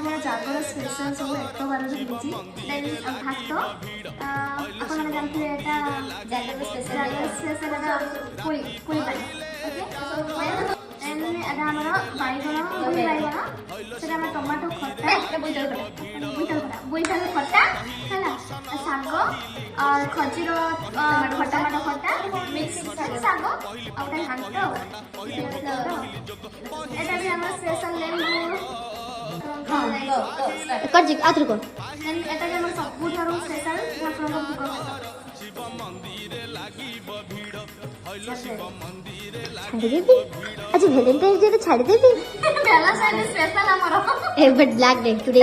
ଆମର ଜାଗର ସ୍ପେଶାଲ ସବୁ ଏକ ବାରରେ ହେଇଛି। ଦେନ୍ ଭାତ ଆପଣମାନେ ଜାଣିଥିବେ ଏଇଟା ଜାଗର ସ୍ପେଶାଲ ପୁଳି ପାଣି ଓକେ। ଦେନ୍ ଏଇଟା ଆମର ବାଇଗଣ ବାଇଗଣ ସେଟା ଆମର ଟମାଟୋ ଖଟା ବୋଇତାଳୁ ଖଟା ହେଲା, ଶାଗ ଖଜିର ଟମାଟୋ ଖଟା ମିକ୍ସ ଶାଗ ଆଉ ଗୋଟେ ଘାଣ୍ଟ ଏଇଟା ବି ଆମର ସ୍ପେଶାଲ ଲେମ୍ବୁ ଏଟା ବି ଆମର ସବୁଠାରୁ ସ୍ପେଶାଲ ଠାକୁରଙ୍କ ଭୋଗ ଛାଡ଼ିଦେବି ଆଜି ଭ୍ୟାଲେଣ୍ଟାଇନ୍ସ ଡେ ଛାଡ଼ିଦେବି ସ୍ପେଶାଲ ଆମର ବ୍ଲାକ୍ ଡେ ଟୁଡେ।